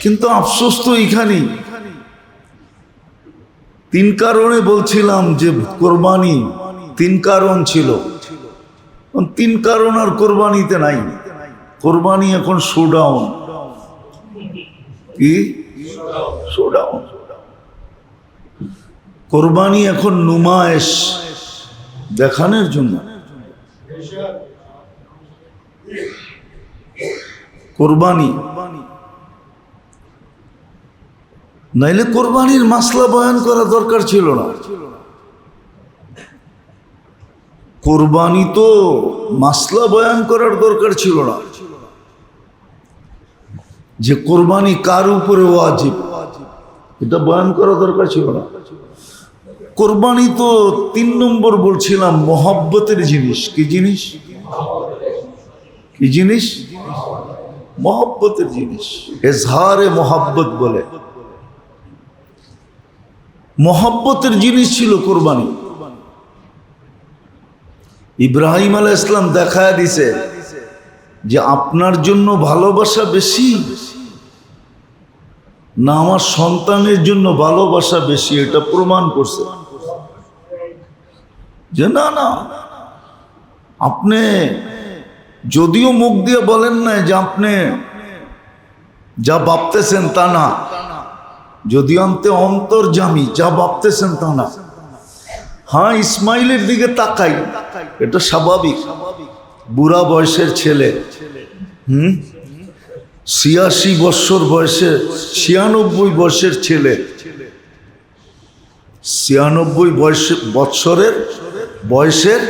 কিন্তু আফসোস তো এইখানেই। তিন কারণে বলছিলাম যে কোরবানি তিন কারণ ছিল, তিন কারণ আর কোরবানিতে নাই। কোরবানি এখন শোডাউন। কি শোডাউন? কোরবানি এখন নুমায়েশ, দেখানোর জন্য। কোরবানি নাইলে কোরবানির মাসলা বয়ান করা দরকার ছিল না। কোরবানি তো মাসলা বয়ান করার দরকার ছিল না, যে কোরবানি কার উপরে ওয়াজিব এটা বয়ান করা দরকার ছিল না। কোরবানি তো 3 নম্বর বলছিলাম মহব্বতের জিনিস। কি জিনিস? কি জিনিস? মহব্বতের জিনিস। এজহারে মহব্বত বলে, মহব্বতের জিনিস ছিল কোরবানি। ইব্রাহিম আলাইহিস সালাম দেখায় দিছে যে আপনার জন্য ভালোবাসা বেশি না আমার সন্তানের জন্য ভালোবাসা বেশি, এটা প্রমাণ করছে যে না না, আপনি যদিও মুখ দিয়ে বলেন না যে আপনি যা ভাবতেছেন তা না, যদিও আপনি অন্তর্যামী, যা ভাবতেছেন তা না। হ্যাঁ, ইসমাইলের দিকে তাকাই, এটা স্বাভাবিক। বুড়া বয়সের ছেলে, 86 বছর বয়সে, 96 বয়সের ছেলে, 96 বছরের বয়সের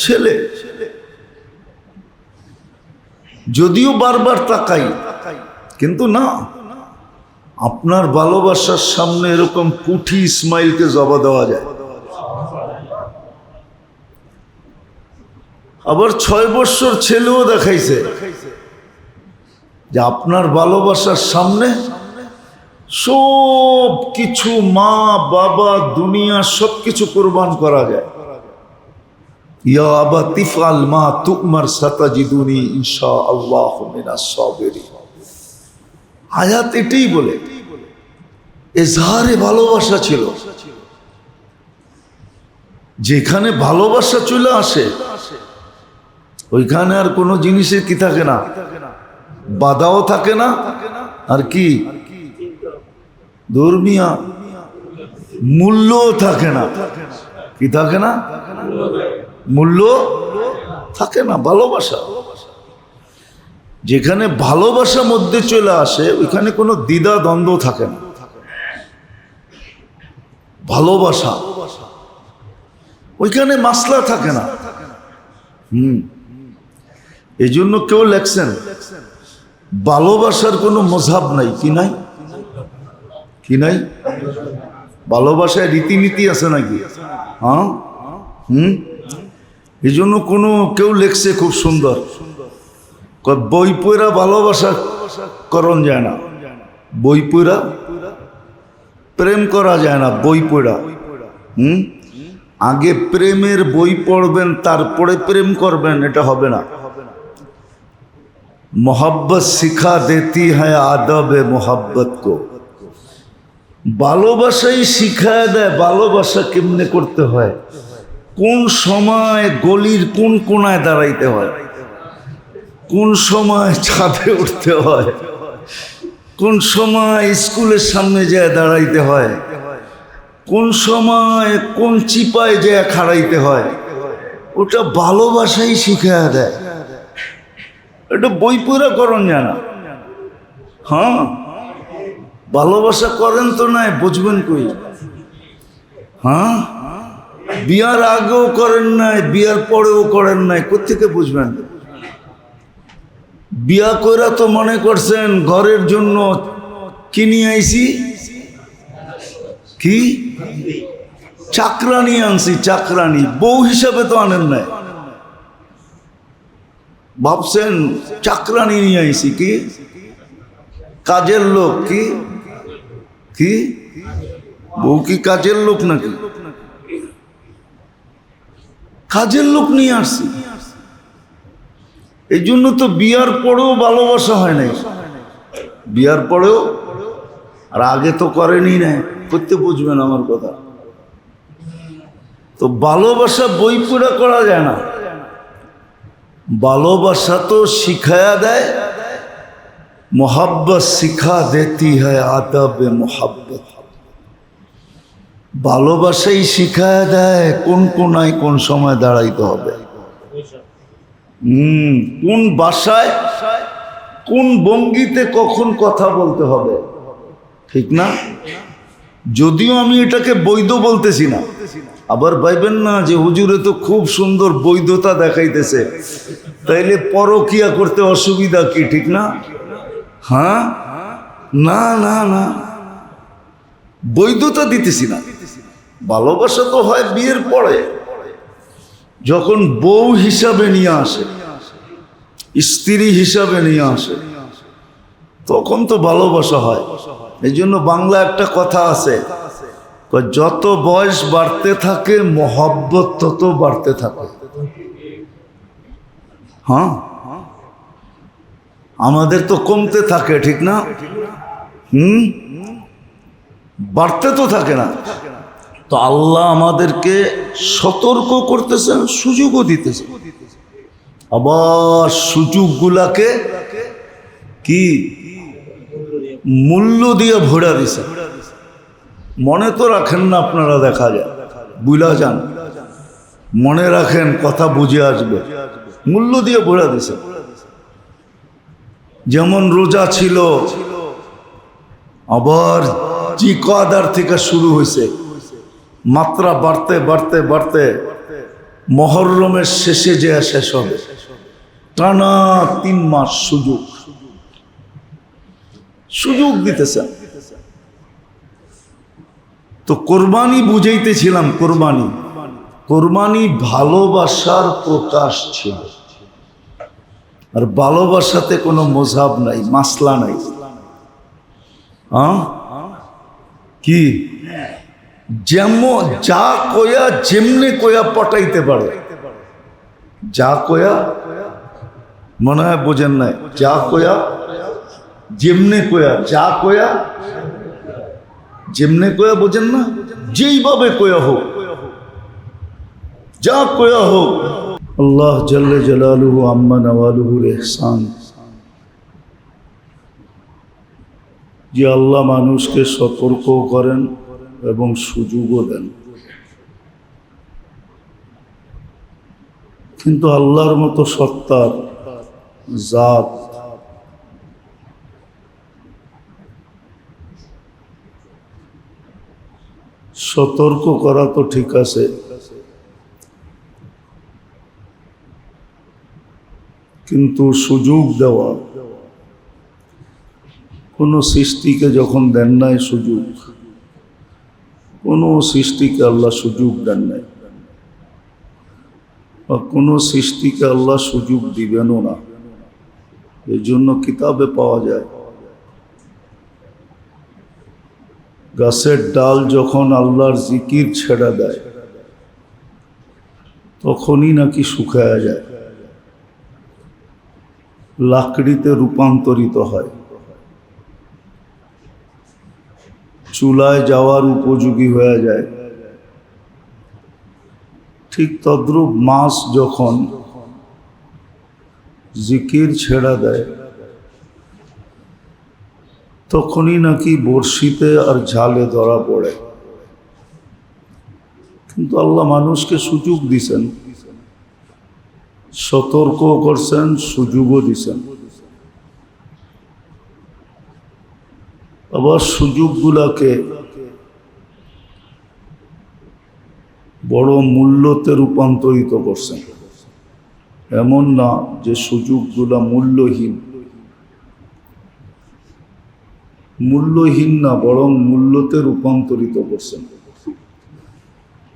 ছেলে, যদিও বারবার তাকাই, কিন্তু না, আপনার ভালোবাসার সামনে এরকম কুঠি ইসমাইলকে জবা দেওয়া যায়। আবার 6 বছর ছেলেও দেখাইছে যে আপনার ভালোবাসার সামনে সব কিছু, মা বাবা দুনিয়া সব কিছু কোরবান করা যায়। ইয়া আবা তিফআল মা তুমার সাতাজিদুনি ইনশাআল্লাহ মিনাস সাবিরিন। আয়াত এটাই বলে, এজহারে ভালোবাসা ছিল। যেখানে ভালোবাসা চলে আসে ওইখানে আর কোনো জিনিসের কি থাকে না, বাধাও থাকে না, আর কি ধর্মীয় মূল্যও থাকে না। কি থাকে না? মূল্য থাকে না। ভালোবাসা, যেখানে ভালোবাসা মধ্যে চলে আসে ওইখানে কোনো দ্বিধা দ্বন্দ্ব থাকে না। ভালোবাসা, ওইখানে মাসলা থাকে না। এই জন্য কেউ লেখছেন ভালোবাসার কোনো মজহাব নাই। কি নাই? কি নাই? ভালোবাসায় রীতিনীতি আছে নাকি? হ্যাঁ, এই জন্য কোনো কেউ লেখছে খুব সুন্দর, বই পড়া ভালোবাসা করণ যায় না, বই পড়া প্রেম করা যায় না, বই পড়া। আগে প্রেমের বই পড়বেন তারপরে প্রেম করবেন, এটা হবে না। मोहब्बत सिखा देती है आदब मोहब्बत को। ভালোবাসাই শিখায় দেয় ভালোবাসা কেমনে করতে হয়, কোন সময় গলির কোন কোনায় দাঁড়াইতে হয়, কোন সময় ছাদে উঠতে হয়, কোন সময় স্কুলের সামনে যায় দাঁড়াইতে হয়, কোন সময় কোন চিপায় যায় খাড়াইতে হয়, ওটা ভালোবাসাই শিখায় দেয়। এটা বই পড়া করণ যায় না। হ্যাঁ, ভালোবাসা করেন তো নাই, বুঝবেন কই? হ্যাঁ, বিয়ার আগেও করেন নাই, বিয়ার পরেও করেন নাই, কোত্থেকে বুঝবেন? বিয়া কইরা তো মনে করছেন ঘরের জন্য কিনে আইছি, কি চাকরানি আনছি, চাকরানি, বউ হিসাবে তো আনেন নাই। ভাবছেন চাকরানি নিয়ে আইছি, কি কাজের লোক? কি কি বউ কি কাজের লোক নাকি? কাজের লোক নিয়ে আসছি। এই জন্য তো বিয়ার পরেও ভালোবাসা হয় নাই। বিয়ার পরেও, আর আগে তো করেনি না, করতে বুঝবেন আমার কথা। তো ভালোবাসা বই পুরা করা যায় না, ভালোবাসা তো শিখায়া দেয়। मोहब्बत सिखा देती है आदब मोहब्बत। ভালোবাসাই শিখায় দেয় কোন কোনায় কোন সময় দাঁড়াইতে হবে, কোন ভাষায় কোন ভঙ্গিতে কখন কথা বলতে হবে, ঠিক না? যদিও আমি এটাকে বৈধ বলতেছি না, আবার ভাইবেন না যে হুজুরে তো খুব সুন্দর বৈধতা দেখাইতেছে, তাইলে পরকিয়া করতে অসুবিধা কি, ঠিক না? হ্যাঁ, না না না, বৈধতা দিতেছি না। ভালোবাসা তো হয় বিয়ের পরে, যখন বউ হিসাবে নিয়ে আসে, স্ত্রী হিসাবে নিয়ে আসে, তখন তো ভালোবাসা হয়। এই জন্য বাংলা একটা কথা আছে, যত বয়স বাড়তে থাকে মহব্বত তত বাড়তে থাকে। হ্যাঁ, আমাদের তো কমতে থাকে, ঠিক না? বাড়তে তো থাকে না। তো আল্লাহ আমাদেরকে সতর্ক করতেছেন, সুযোগও দিতেছেন, আবার সুযোগগুলাকে কি মূল্য দিয়ে ভরা দিছে। মনে তো রাখেন না আপনারা, দেখা যায় বুঝলা যান, মনে রাখেন, কথা বুঝে আসবে, মূল্য দিয়ে ভরা দিছে। যেমন রোজা ছিল, আবার জি কদার থেকে শুরু হয়েছে, মাত্রা বাড়তে বাড়তে বাড়তে মুহররমের শেষে যে শেষ হবে, টানা 3 মাস সুযোগ দিতেছেন। তো কোরবানি বুঝাইতেছিলাম, কোরবানি ভালোবাসার প্রকাশ ছিল, আর ভালোবাসাতে কোনো মজহাব নাই, মাসলা নাই। কি যেমন যা কয়া যেমনে কয়া পটাইতে পারে, যা কয়া, মনে হয় বোঝেন নাই, যা কয়া যেমনে কয়া, যা কয়া যেমনে কয়া, বোঝেন না? যেইভাবে কয়া হোক, যা কয়া হোক। আল্লাহ জাল্লে জালালুহু আম্মা নওয়ালুহুর ইহসান, যে আল্লাহ মানুষকে সতর্ক করেন এবং সুযোগও দেন। কিন্তু আল্লাহর মতো সত্তার জাত সতর্ক করা তো ঠিক আছে, কিন্তু সুযোগ দেওয়া, কোনো সৃষ্টিকে যখন দেন নাই সুযোগ, কোনো সৃষ্টিকে আল্লাহ সুযোগ দেন নাই, বা কোনো সৃষ্টিকে আল্লাহ সুযোগ দিবেনও না। এই জন্য কিতাবে পাওয়া যায়, গাছের ডাল যখন আল্লাহর জিকির ছেড়ে দেয় তখনই নাকি শুকায়া যায়, লাকড়িতে রূপান্তরিত হয়, চুলায় যাওয়ার উপযোগী হয়ে যায়। ঠিক তদ্রূপ মাছ যখন জিকির ছেড়া দেয় তখনই নাকি বড়শিতে আর ঝালে ধরা পড়ে। কিন্তু আল্লাহ মানুষকে সুযোগ দিছেন, সতর্ক করছেন, সুযোগও দিছেন। আবার সুযোগগুলাকে বড় মূল্যতে রূপান্তরিত করছেন। এমন না যে সুযোগগুলা মূল্যহীন না, বরং মূল্যতে রূপান্তরিত করছেন।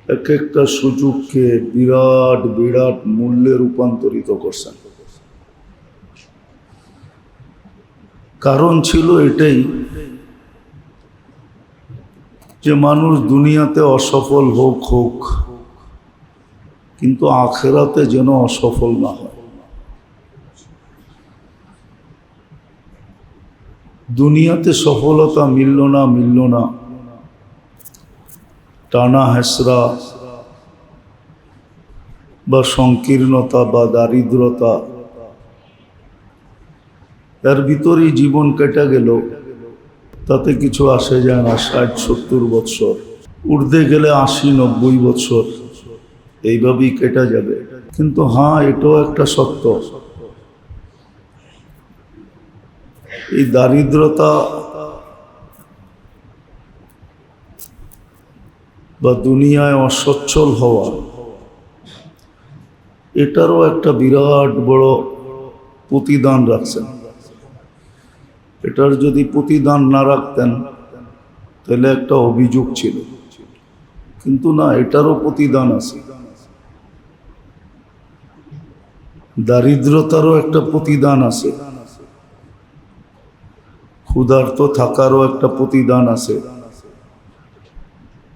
এক একটা সুযোগকে বিরাট বিরাট মূল্যে রূপান্তরিত করছেন। কারণ ছিল এটাই যে মানুষ দুনিয়াতে অসফল হোক, কিন্তু আখিরাতে যেন অসফল না হয়। দুনিয়াতে সফলতা মিলল না, টানা হেসরা বা সংকীর্ণতা বা দারিদ্রতা, এর ভিতরেই জীবন কেটে গেল, তাতে কিছু আসে যায় না। 60-70 বৎসর, উর্ধে গেলে 80-90 বৎসর, এইভাবেই কেটে যাবে। কিন্তু হ্যাঁ, এটাও একটা সত্য, এই দারিদ্রতা বা দুনিয়ায় অসচ্ছল হওয়া, এটারও একটা বিরাট বড় প্রতিদান রাখছেন। এটার যদি প্রতিদান না রাখতেন তাহলে একটা অভিযোগ ছিল, কিন্তু না, এটারও প্রতিদান আছে। দারিদ্রতারও একটা প্রতিদান আছে, ক্ষুধার্ত থাকারও একটা প্রতিদান আছে।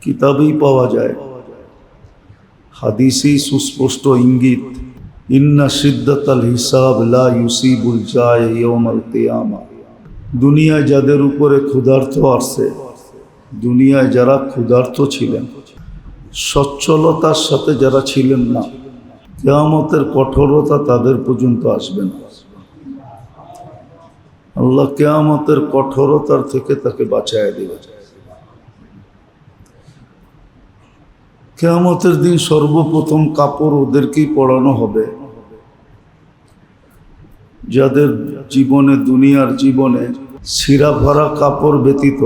কিতাবেই পাওয়া যায়, হাদিসেই সুস্পষ্ট ইঙ্গিত, ইন্না শিদ্দাতাল হিসাব লা ইউসিবুল জায় ইয়াউমাল কিয়ামা। দুনিয়ায় যাদের উপরে ক্ষুধার্ত আসছে, দুনিয়ায় যারা ক্ষুধার্ত ছিলেন, সচ্ছলতার সাথে যারা ছিলেন না, কিয়ামতের কঠোরতা তাদের পর্যন্ত আসবে না। আল্লাহ কিয়ামতের কঠোরতার থেকে তাকে বাঁচায় দিবে। কিয়ামতের দিন সর্বপ্রথম কাপড় ওদেরকেই পরানো হবে যাদের জীবনে, দুনিয়ার জীবনে ছিঁড়া ভরা কাপড় ব্যতীত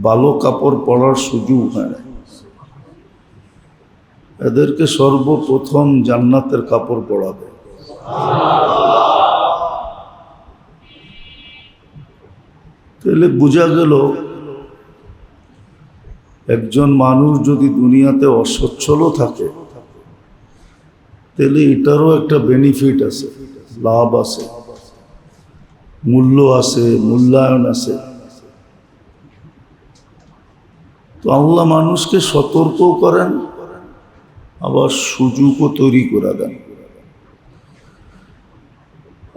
ভালো কাপড় পরার সুযোগ হয় না। এদেরকে সর্বপ্রথম জান্নাতের কাপড় পরাবে। তাহলে বোঝা গেল, একজন মানুষ যদি দুনিয়াতে অসচ্ছলও থাকে, তাহলে এটারও একটা বেনিফিট আছে, লাভ আছে, মূল্য আছে, মূল্যায়ন আছে। তো আল্লাহ মানুষকে সতর্ক করেন, আবার সুযোগও তৈরি করে দেন।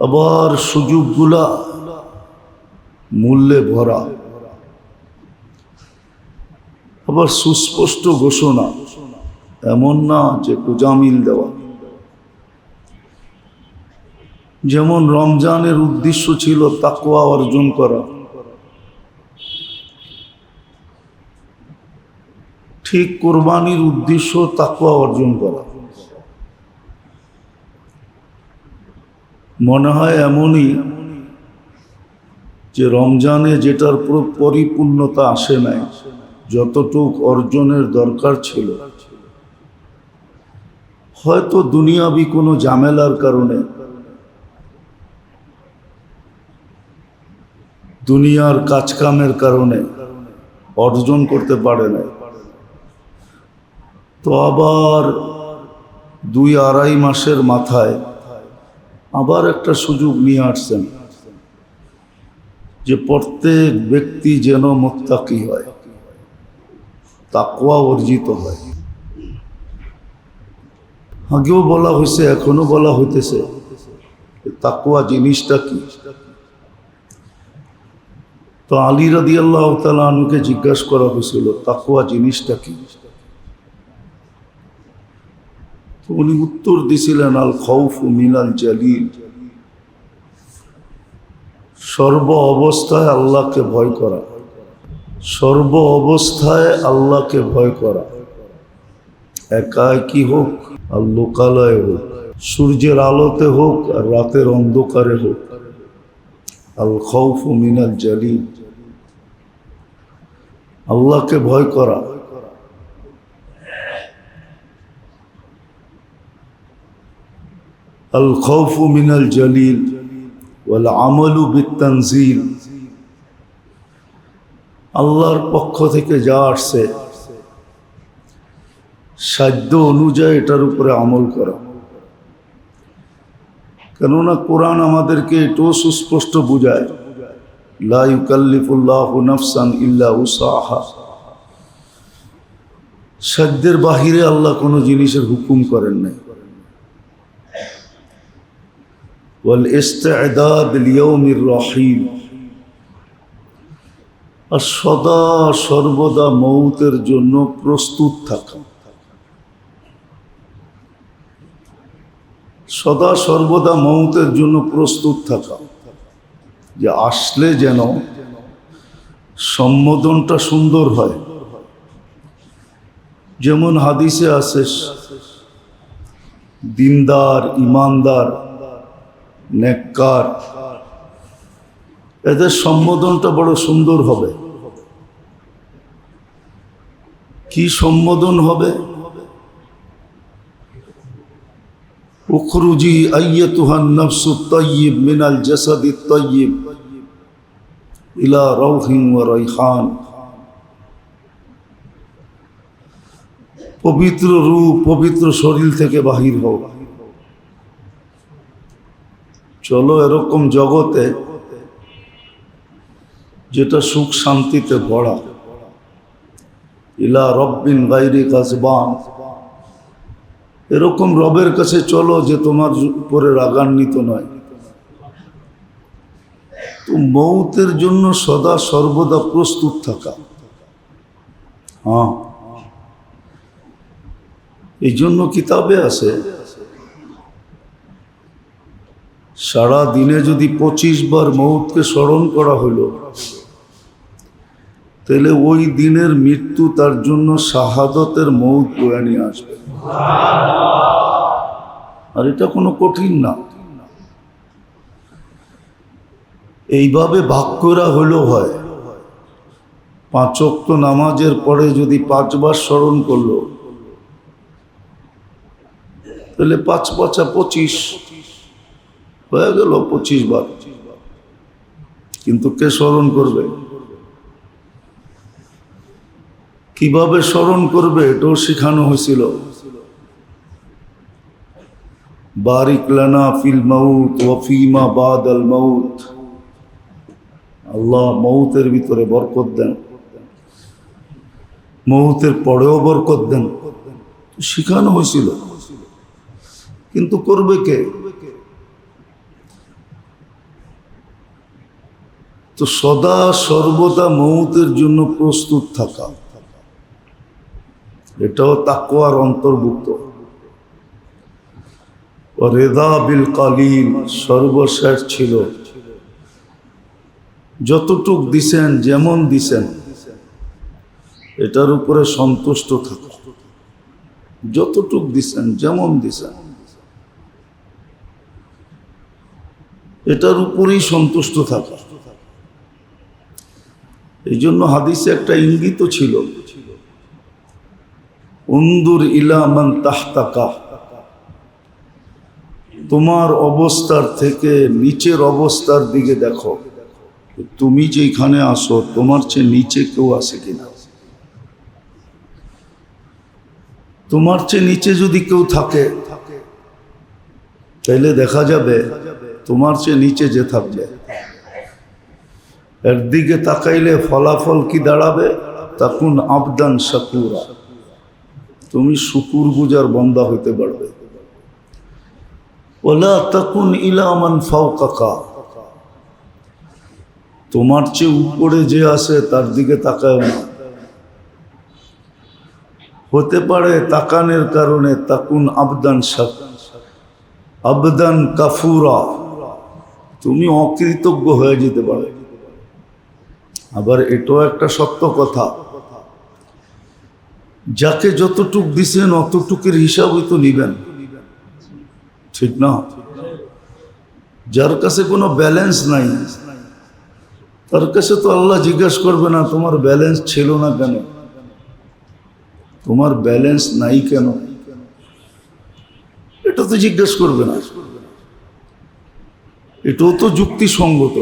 আবার সুযোগগুলা মূল্যে ভরা, আবার সুস্পষ্ট ঘোষণা, এমন না যে কুজামিল দেওয়া। যেমন রমজানের উদ্দেশ্য ছিল তাকওয়া অর্জন করা, ঠিক কোরবানির উদ্দেশ্য তাকওয়া অর্জন করা। মনে হয় এমনই যে রমজানে যেটার পরিপূর্ণতা আসে নাই, যতটুক অর্জনের দরকার ছিল, হয়তো দুনিয়াবি কোনো ঝামেলার কারণে, দুনিয়ার কাজকামের কারণে অর্জন করতে পারে না। তো আবার 2-2.5 মাসের মাথায় আবার একটা সুযোগ নিয়ে আসছেন যে প্রত্যেক ব্যক্তি যেন মুত্তাকি হয়, তাকওয়া অর্জিত হয়। আগেও বলা হয়েছে, এখনো বলা হইতেছে, তাকওয়া জিনিসটা কি। তো আলী রাদিয়াল্লাহু তাআলা আনহুকে জিজ্ঞাসা করা হয়েছিল, তাকওয়া জিনিসটা কি? তো উনি উত্তর দিছিলেন, আল খাউফু মিনাল জালিল, সর্ব অবস্থায় আল্লাহকে ভয় করা, সর্ব অবস্থায় আল্লাহকে ভয় করা, একাকী হোক আর লোকালয়ে হোক, সূর্যের আলোতে হোক আর রাতের অন্ধকারে হোক। আল খাউফু মিনাল জালিল, আল্লাহকে ভয় করা। আল খাউফু মিনাল জালিল ওয়াল আমালু বিত-তানজিল, আল্লাহর পক্ষ থেকে যা আসছে সাধ্য অনুযায়ী এটার উপরে আমল করা। কেননা কোরআন আমাদেরকে এটাও সুস্পষ্ট বুঝায়, লা ইউকাল্লিফুল্লাহু নাফসান ইল্লা উসাহা, সাধ্যের বাহিরে আল্লাহ কোনো জিনিসের হুকুম করেন নাই। ওয়াল ইস্তি'দাদ লিয়াউমির রাহিল, আর সদা সর্বদা মৌতের জন্য প্রস্তুত থাকা। সদা সর্বদা মৌতের জন্য প্রস্তুত থাকা, যে আসলে যেন সম্বোধনটা সুন্দর হয়। যেমন হাদিসে আছে, দিনদার, ইমানদার, নেককার, এদের সম্বোধনটা বড় সুন্দর হবে। কি সম্বোধন হবে? উখরুজি আইয়াতুহান নাফসুত তাইয়্যিব মিনাল জাসাদিত তাইয়্যিব ইলা রাউহিন ওয়া রাইহান। পবিত্র রূহ পবিত্র শরীর থেকে বাহির হও, চলো এরকম জগতে যেটা সুখ শান্তিতে ভরা। ইলা রব্বিন গায়রি গাজবান, এরকম রবের কাছে চলো যে তোমার উপরে রাগান্বিত নয়। তো মৌতের জন্য সদা সর্বদা প্রস্তুত থাকা। হ্যাঁ, এই জন্য কিতাবে আছে, সারা দিনে যদি 25 বার মৌতকে স্মরণ করা হলো, তাহলে ওই দিনের মৃত্যু তার জন্য শাহাদতের মৌত বয়ে নিয়ে আসবে। আর এটা কোনো কঠিন না। এইভাবে ভাগ করা হলেও হয়। 5 ওয়াক্ত নামাজের পরে যদি 5 বার স্মরণ করলো, তাহলে 5 5 25 হয়ে গেল 25 বার। কিন্তু কে স্মরণ করবে, কিভাবে স্মরণ করবে, এটাও শেখানো হয়েছিল। বারিক লানা ফিল মাউত ওয়া ফিমা বাদাল মাউত। আল্লাহ মৌতের ভিতরে বরকত দেন, মৌতের পরেও বরকত দেন, শেখানো হয়েছিল। কিন্তু করবে কে? তো সদা সর্বদা মৌতের জন্য প্রস্তুত থাকা, এটাও তাকওয়ার অন্তর্ভুক্ত। রেদা বিল কালিল, সর্বশেষ ছিল যতটুক দিছেন, যেমন দিছেন, এটার উপরে সন্তুষ্ট থাকা। যতটুক দিছেন, যেমন দিছেন, এটার উপরেই সন্তুষ্ট থাকা। এই জন্য হাদিসে একটা ইঙ্গিত ছিল, উনদুর ইলা মান তাহতাকা, তোমার অবস্থার থেকে নিচের অবস্থার দিকে দেখো। তুমি যেখানে আসো, তোমার চেয়ে নিচে কেউ আসে কিনা। তোমার চেয়ে নিচে যদি কেউ থাকে, তাহলে দেখা যাবে তোমার চেয়ে নিচে যে থাকবে, এর দিকে তাকাইলে ফলাফল কি দাঁড়াবে? তাকুন আবদান শাকুরা, তুমি শুকুর গুজার বান্দা হইতে পারবে। ওয়ালা তাকুন ইলা মান ফাওকাকা, তোমার চেয়ে উপরে যে আছে তার দিকে তাকায় না। হতে পারে তাকানের কারণে তাকুন আবদান আবদান কাফুরা, তুমি অকৃতজ্ঞ হয়ে যেতে পারে। আবার এটাও একটা সত্য কথা, যাকে যতটুক দিছেন অতটুকের হিসাবই তো নিবেন, ঠিক না? যার কাছে কোনো ব্যালেন্স নাই, তার কাছে তো আল্লাহ জিজ্ঞাসা করবে না তোমার ব্যালেন্স ছিল না কেন, তোমার ব্যালেন্স নাই কেন, এটা তো জিজ্ঞাসা করবে না। এটাও তো যুক্তিসঙ্গত।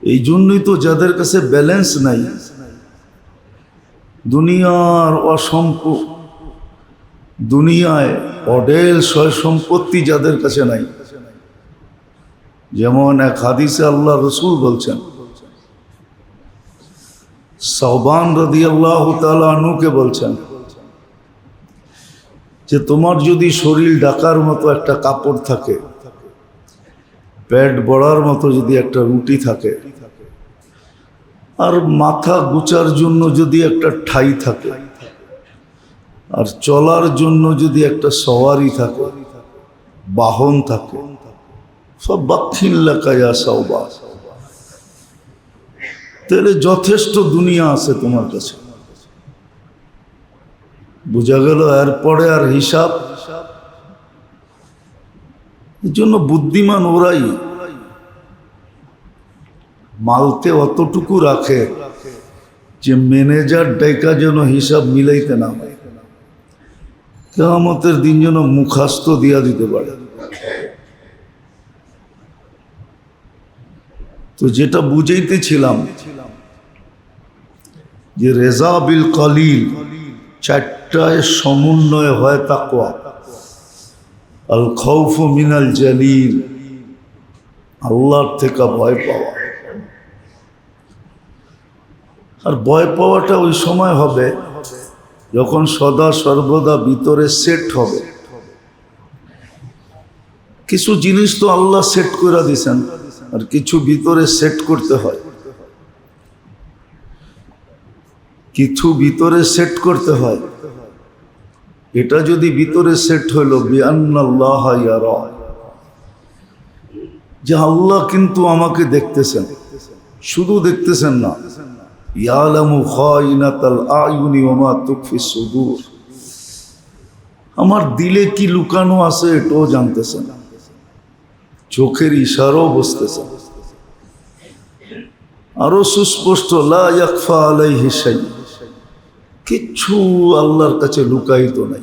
এই জন্যই তো যাদের কাছে ব্যালেন্স নাই, দুনিয়ায় অডেল সয় সম্পত্তি যাদের কাছে নাই। যেমন এক হাদিসে আল্লাহ রসুল বলছেন, সাওবান রাদিয়াল্লাহু তাআলা আনহুকে বলছেন যে তোমার যদি শরীর ঢাকার মতো একটা কাপড় থাকে, পেট ভরার মতো যদি একটা রুটি থাকে, আর মাথা গুচার জন্য যদি একটা ঠাই থাকে, আর চলার জন্য যদি একটা সওয়ারি থাকে, বাহন থাকে, সব বাক্ষিল্লাকায়া সওবা, তাহলে যথেষ্ট দুনিয়া আছে তোমার কাছে। বোঝা গেল? এরপরে আর হিসাব। এর জন্য বুদ্ধিমান ওরাই মালতে অতটুকু রাখে যে ম্যানেজার ডাইকা যেন হিসাব মিলাইতে না হয়, কিয়ামতের দিন যেন মুখাস্ত দিয়া দিতে পারে। তো যেটা বুঝাইতেছিলাম যে রেজা বিল কলিল, চারটায় সমন্বয় হয় তাকওয়া। আল খাউফু মিনাল জালিল, আল্লাহর থেকে ভয় পাওয়া। আর ভয় পাওয়াটা ওই সময় হবে যখন সদা সর্বদা ভিতরে সেট হবে। কিছু জিনিস তো আল্লাহ সেট করে দিয়েছেন, আর কিছু ভিতরে সেট করতে হয়। কিছু ভিতরে সেট করতে হয়। এটা যদি ভিতরে সেট হইল বিআন্নাল্লাহ ইয়ারা, যে আল্লাহ কিন্তু আমাকে দেখতেছেন, শুধু দেখতেছেন না, ইয়ালামু খাইনাতাল আয়ুনি ওয়া মা তুখফিস সুদূর, আমার দিলে কি লুকানো আছে এটাও জানতেছেন, চোখের ইশারাও বুঝতেছেন। আরো সুস্পষ্ট, লা ইয়াখফা আলাইহি শাই, কিচ্ছু আল্লাহর কাছে লুকায়িত নাই।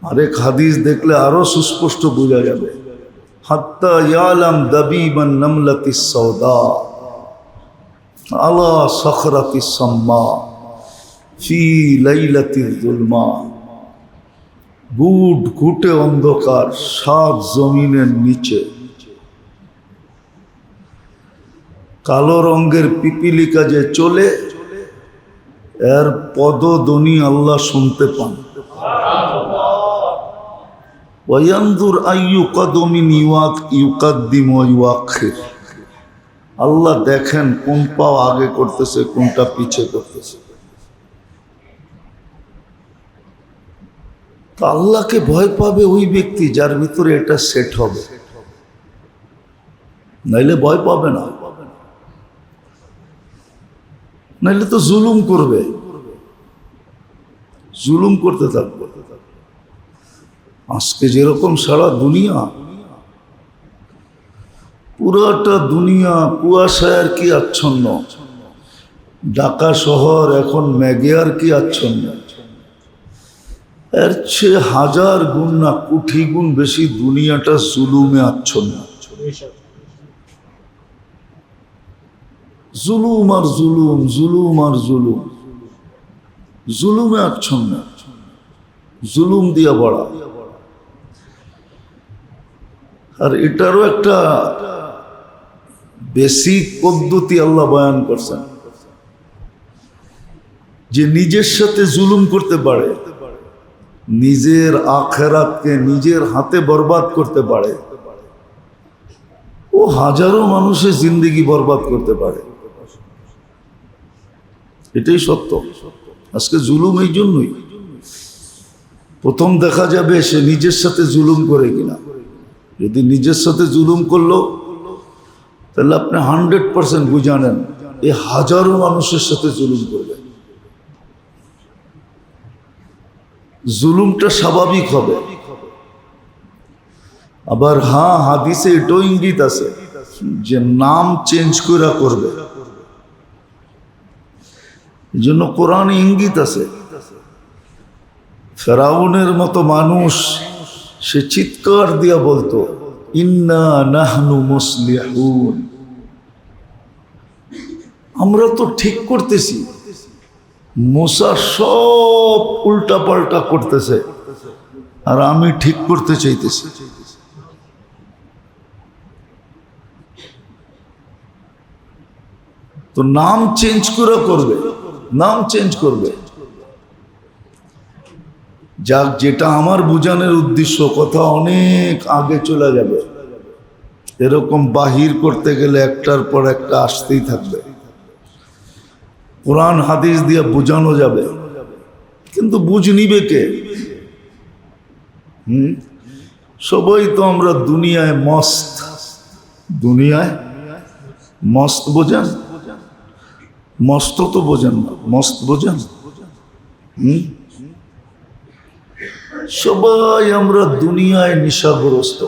আরেক হাদিস দেখলে আরো সুস্পষ্ট বোঝা যাবে, হাত্তা ইয়ালাম দাবিবান নামলাতিস সাওদা আলা সখরাতিস সাম্মা ফি লাইলাতিল যুলমা, ঘুট ঘুটে অন্ধকার সাত জমিনের নিচে কালো রঙের পিপিলিকা যে চলে, এর পদধ্বনি আল্লাহ শুনতে পান। ওয়ায়ানজুর আইয়ু কদমিন ইউকাদ্দিম ওয়া ইউআখির, আল্লাহ দেখেন কোন পাও আগে করতেছে কোনটা পিছে করতেছে। তো আল্লাহকে ভয় পাবে ওই ব্যক্তি যার ভিতরে এটা সেট হবে, নাইলে ভয় পাবে না। নাইলে তো জুলুম করবে, জুলুম করতে থাকবে। আজকে যেরকম সারা দুনিয়া, পুরাটা দুনিয়া কুয়াশায় আর কি আচ্ছন্ন। ঢাকা শহর এখন মেঘে আর কি আচ্ছন্ন। এর চেয়ে হাজার গুণ না কোটি গুণ বেশি দুনিয়াটা জুলুমে আচ্ছন্ন। জুলুম আর জুলুম, জুলুম আর জুলুম, জুলুমে আচ্ছন্ন, জুলুম দিয়া বড়া। আর এটারও একটা বেসিক পদ্ধতি আল্লাহ বয়ান করছেন, যে নিজের সাথে জুলুম করতে পারে, নিজের আখিরাতকে নিজের হাতে বরবাদ করতে পারে, ও হাজারো মানুষের জিন্দেগি বরবাদ করতে পারে। এটাই সত্য। আজকে জুলুম এই জন্যই, প্রথম দেখা যাবে সে নিজের সাথে জুলুম করে কিনা। যদি নিজের সাথে জুলুম করলো, তাহলে আপনি 100% বুঝে নেন এই হাজারো মানুষের সাথে জুলুম করবে। জুলুমটা স্বাভাবিক হবে। আবার হ্যাঁ, হাদিসে এটাও ইঙ্গিত আছে যে নাম চেঞ্জ করে করবে। এই জন্য কোরআনে ইঙ্গিত আছে, ফেরাউনের মতো মানুষ সে চিৎকার দিয়া বলতো, ইন্না নাহনু মুসলিহুন, আমরা তো ঠিক করতেছি। মুসা সব উল্টা পাল্টা করতেছে আর আমি ঠিক করতে চাইতেছি। তো নাম চেঞ্জ করে করবে, নাম চেঞ্জ করবে। যাক, যেটা আমার বুঝানোর উদ্দেশ্য, কথা অনেক আগে চলে যাবে। এরকম বাহির করতে গেলে একটার পর একটা আসতেই থাকবে। কোরআন হাদিস দিয়ে বোঝানো যাবে, কিন্তু বুঝ নিবে কে? সবাই তো আমরা দুনিয়ায় মস্ত। দুনিয়ায় মস্ত বোঝেন? মস্ত তো বোঝেন না, মস্ত বোঝেন? সবাই আমরা দুনিয়ায় নেশাগ্রস্ত,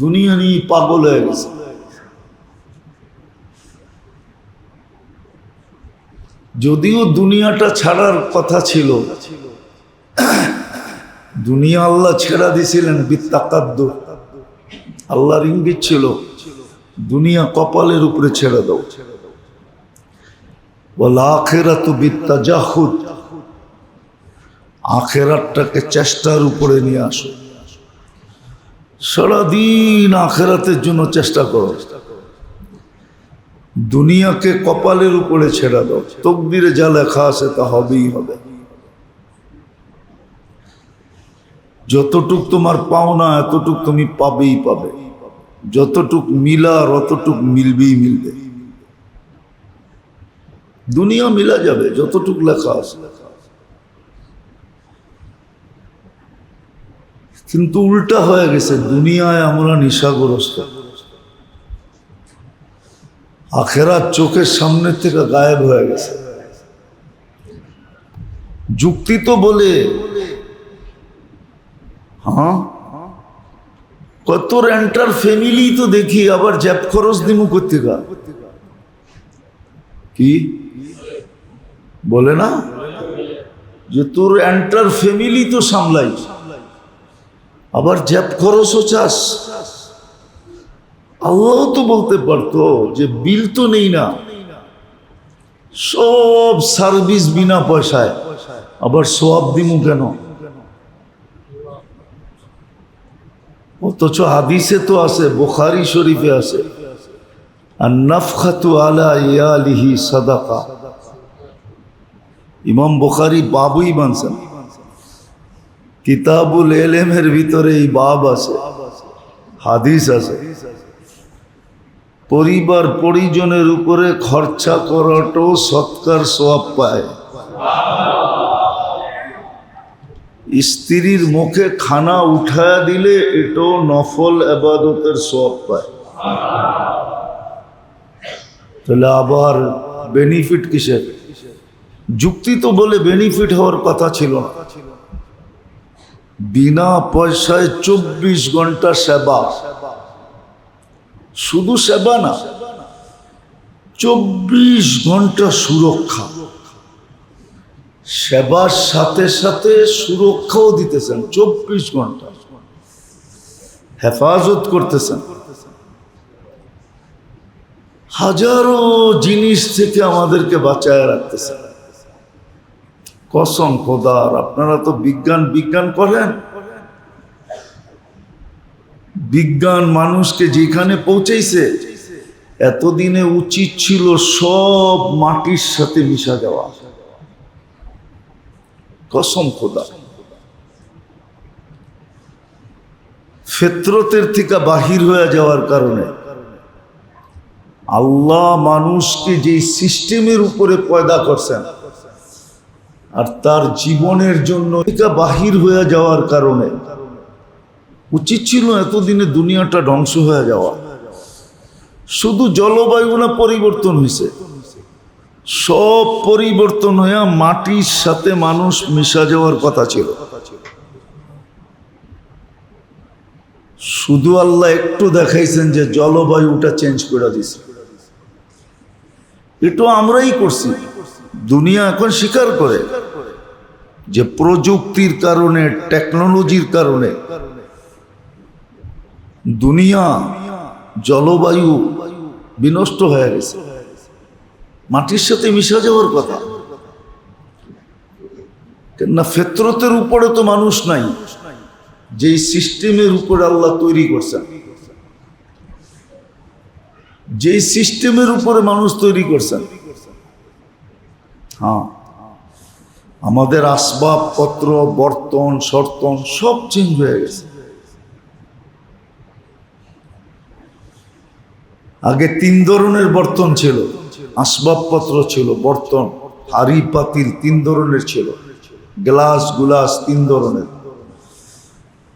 দুনিয়া নিয়ে পাগল হয়ে গেছে। যদিও দুনিয়াটা ছাড়ার কথা ছিল, দুনিয়া আল্লাহ ছেড়া দিছিলেন বিত্তাকাদ্দু, আল্লাহর ইঙ্গিত ছিল দুনিয়া কপালের উপরে ছেড়ে দাও। ওয়াল আখিরাতু বিত্তাজাহুদ, আখিরাতটাকে চেষ্টার উপরে নিয়ে আসো। সারাদিন আখিরাতের জন্য চেষ্টা করো, দুনিয়াকে কপালের উপরে ছেড়ে দাও। তকদিরে যা লেখা আছে তা হবেই হবে। যতটুক তোমার পাওনা এতটুক তুমি পাবেই পাবে, যতটুক মিলার অতটুক মিলবেই মিলবে। দুনিয়া মিলা যাবে যতটুক লেখা আছে, কিন্তু উল্টা হয়ে গেছে। দুনিয়ায় আমরা নেশাগ্রস্ত, আখেরাত চোখের সামনে থেকে গায়েব হয়ে গেছে। যুক্তি তো বলে, হ্যাঁ কত রেন্টার ফ্যামিলি তো দেখি, আবার জ্যাপ খরচ দিমু করতে গা, কি বলে না যে তোর এন্টার ফ্যামিলি তো সামলাই, আবার জ্যাপ খরচও চাস। আল্লাহ তো বলতে পারতো যে বিল তো নেই না, সব সার্ভিস বিনা পয়সায়, আবার সওয়াব দিমু কেন? অথচ হাদিসে তো আছে, বুখারী শরীফে আছে, আর নাফখাতু আলা ইয়ালিহি সাদাকা। ইমাম বুখারী বাবুই বানছেন, কিতাবুল ইলমের ভিতরে এই বাব আছে, হাদিস আছে। পরিবার পরিজনের উপরে খরচা করাটাও সৎকার সওয়াব পায়। স্ত্রীর মুখে খানা উঠায়া দিলে এটাও নফল ইবাদতের সওয়াব পায়। তাহলে আবার বেনিফিট কিসের? যুক্তি তো বলে বেনিফিট হওয়ার কথা ছিল না। বিনা পয়সায় 24 ঘন্টা সেবা, শুধু সেবা না, 24 ঘন্টা সুরক্ষা। সেবার সাথে সাথে সুরক্ষাও দিতেছেন, 24 ঘন্টা হেফাজত করতেছেন। হাজারো জিনিস থেকে আমাদেরকে বাঁচায় রাখতেছেন। কসম খোদার, আপনারা তো বিজ্ঞান বিজ্ঞান করেন, বিজ্ঞান মানুষকে যেখানে পৌঁছেছে, এতদিনে উচিত ছিল সব মাটির সাথে মিশা যাওয়া। কসম খোদা, ফিতরতের থেকে বাহির হয়ে যাওয়ার কারণে আল্লাহ মানুষকে যে সিস্টেমের উপরে পয়দা করছেন, আর তার জীবনের জন্য এটা বাহির হয়ে যাওয়ার কারণে উচিত ছিল এতদিনে দুনিয়াটা ধ্বংস হয়ে যাওয়া। শুধু জলবায়ু না পরিবর্তন হয়েছে, সব পরিবর্তন হয়ে মাটির সাথে মানুষ মিশা যাওয়ার কথা ছিল। শুধু আল্লাহ একটু দেখাইছেন যে জলবায়ুটা চেঞ্জ করে দিছে। এটা আমরাই করছি। দুনিয়া এখন স্বীকার করে যে প্রযুক্তির কারণে, টেকনোলজির কারণে দুনিয়া জলবায়ু বিনষ্ট হয়ে গেছে, মাটির সাথে মিশা যাওয়ার কথা। কেননা ফিতরতের উপরে তো মানুষ নাই, যে সিস্টেমের উপরে আল্লাহ তৈরি করছেন, যে সিস্টেমের উপরে মানুষ তৈরি করছেন। হ্যাঁ, আমাদের আসবাবপত্র, বর্তন সর্তন সব চেঞ্জ হয়ে গেছে। আগে 3 ধরনের বর্তন ছিল, আসবাবপত্র ছিল, বর্তন হাড়ি পাতিল 3 ধরনের ছিল, গ্লাস গুলাস 3 ধরনের।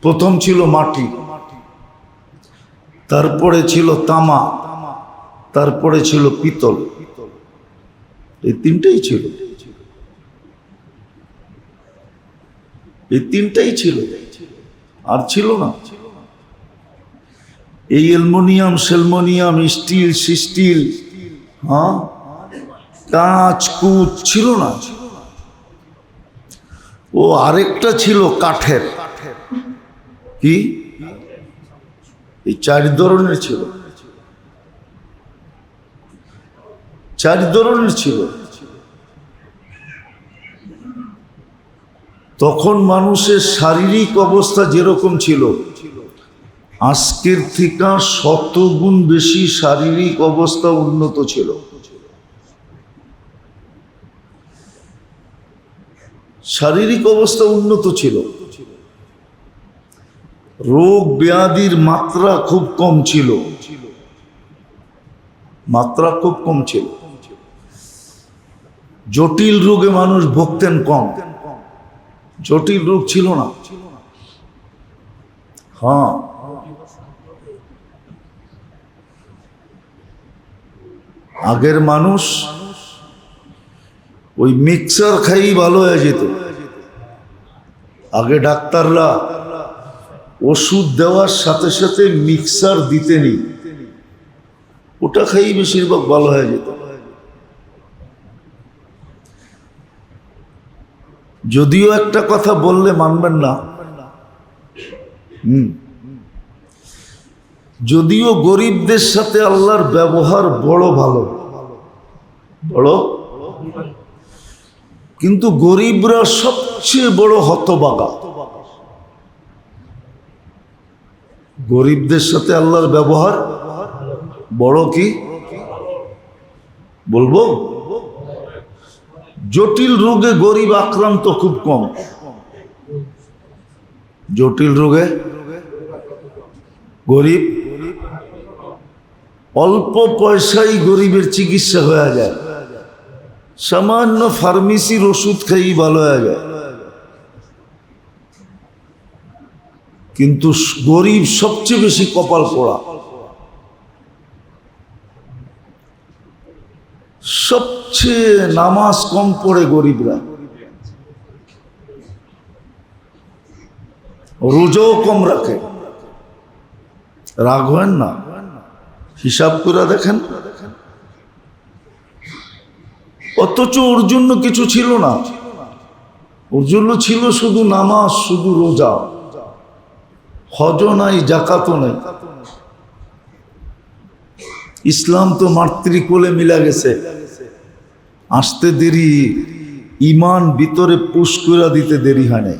প্রথম ছিল মাটি, তারপরে ছিল তামা, তারপরে ছিল পিতল। এই 3টাই ছিল, এই 3টাই ছিল, আর ছিল না। এই অ্যালুমিনিয়াম সেলমোনিয়াম স্টিল সিস্টিল, হ্যাঁ, কাঁচ কুচ ছিল না। ও আরেকটা ছিল কাঠের, কি এই 4 ধরনের ছিল, 4 ধরনের ছিল। তখন মানুষের শারীরিক অবস্থা যেরকম ছিল, আজকের থেকে 100 গুণ বেশি শারীরিক অবস্থা উন্নত ছিল। শারীরিক অবস্থা উন্নত ছিল, রোগ ব্যাধির মাত্রা খুব কম ছিল, মাত্রা খুব কম ছিল। জটিল রোগে মানুষ ভুগতেন কম, জটিল রোগ ছিল না। হ্যাঁ, আগের মানুষ ওই মিক্সার খাই ভালো হয়ে যেত। আগে ডাক্তাররা ওষুধ দেওয়ার সাথে সাথে মিক্সার দিতেনি, ওটা খাই বেশিরভাগ ভালো হয়ে যেত। যদিও একটা কথা বললে মানবেন না, যদিও গরিবদের সাথে আল্লাহর ব্যবহার বড় ভালো, বড়, কিন্তু গরিবরা সবচেয়ে বড় হতভাগা। গরিবদের সাথে আল্লাহর ব্যবহার বড় কি বলবো? জটিল রোগে গরিব আক্রান্ত খুব কম, জটিল রোগে গরিব, অল্প পয়সায় গরিবের চিকিৎসা হয়ে যায়, সামান্য ফার্মেসির ওষুধ খাই ভালো হয়ে যায়। কিন্তু গরিব সবচেয়ে বেশি কপাল পোড়া, সবচেয়ে নামাজ কম পড়ে গরিবরা, রোজাও কম রাখে। রাগ হয় না, হিসাব করে দেখেন। অথচ ওর জন্য কিছু ছিল না, ওর জন্য ছিল শুধু নামাজ, শুধু রোজা, হজও নাই, জাকাতও নাই। ইসলাম তো মাতৃকোলে মিলা গেছে, আসতে দেরি, ইমান ভিতরে পুশ করে দিতে দেরি হয় নাই।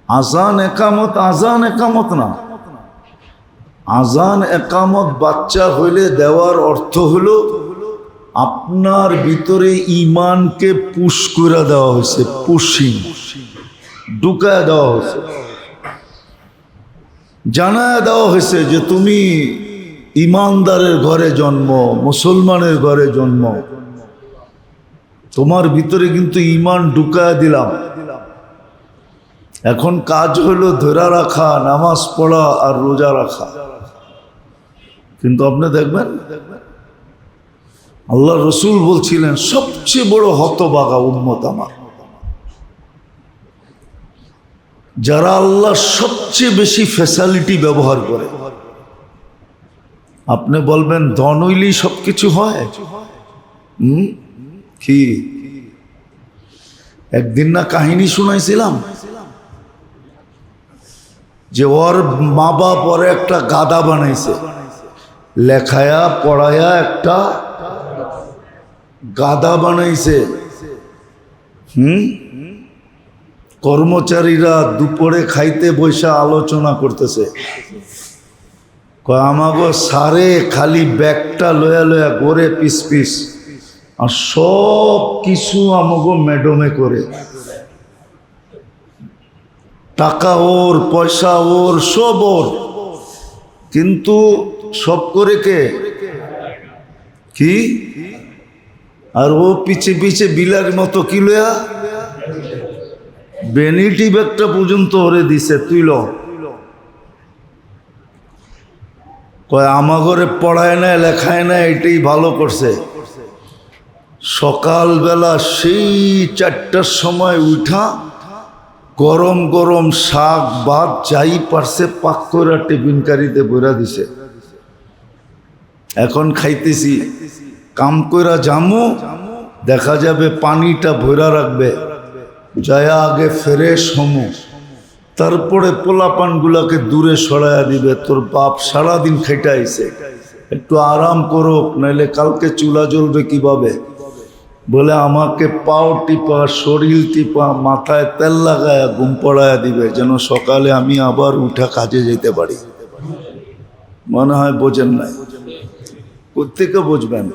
আজান একামত, আজান একামত না, আজান একামত বাচ্চা হইলে দেওয়ার অর্থ হলো আপনার ভিতরে ইমানকে পুশ করে দেওয়া হয়েছে, পুশিং, ঢুকায় দেওয়া হয়েছে, জানায় দেওয়া হয়েছে যে তুমি ইমানদারের ঘরে জন্ম, মুসলমানের ঘরে জন্ম, তোমার ভিতরে কিন্তু ইমান ঢুকায় দিলাম। এখন কাজ হলো ধরে রাখা, নামাজ পড়া আর রোজা রাখা। কিন্তু আপনি দেখবেন আল্লাহ রসুল বলছিলেন সবচেয়ে বড় হতভাগা উম্মত আমার, যারা আল্লাহ সবচেয়ে বেশি ফ্যাসিলিটি ব্যবহার করে। আপনি বলবেন ধন হইলেই সবকিছু হয়? কি একদিন না কাহিনী শুনাইছিলাম যে ওর মা বাপ পরে একটা গাদা বানাইছে, লেখায়া পড়ায়া একটা গাদা বানাইছে। কর্মচারীরা দুপুরে খাইতে বৈশা আলোচনা করতেছে, আমাগো সারে খালি ব্যাগটা লয়া লয়া গড়ে পিস পিস, আর সব কিছু আমাগো ম্যাডমে করে, টাকা ওর, পয়সা ওর, সব ওর, কিন্তু সব করে কে? কি আর ও পিছে পিছে বিলার মতো কি লয়া ভ্যানিটি ব্যাগটা পর্যন্ত ওরে দিছে তুই ল কয় আমা ঘরে পড়ায় না লেখায় না এটাই ভালো করছে সকালবেলা সেই 4টার সময় উঠা গরম গরম শাক ভাত যাই পারছে পাক করে টিফিন কারিতে বইরা দিছে এখন খাইতেছি কাম কইরা জামু দেখা যাবে পানিটা ভরা রাখবে যায়া আগে ফ্রেশ হমু তারপরে পোলাপানগুলাকে দূরে সরাইয়া দিবে তোর বাপ সারাদিন খেটে আইছে একটু আরাম করুক নাইলে কালকে চুলা জ্বলবে কিভাবে বলে আমাকে পাও টিপা শরীর টিপা মাথায় তেল লাগায়া ঘুম পড়ায়া দিবে যেন সকালে আমি আবার উঠা কাজে যেতে পারি মনে হয় বোঝেন নাই কোত্থেকে বুঝবেন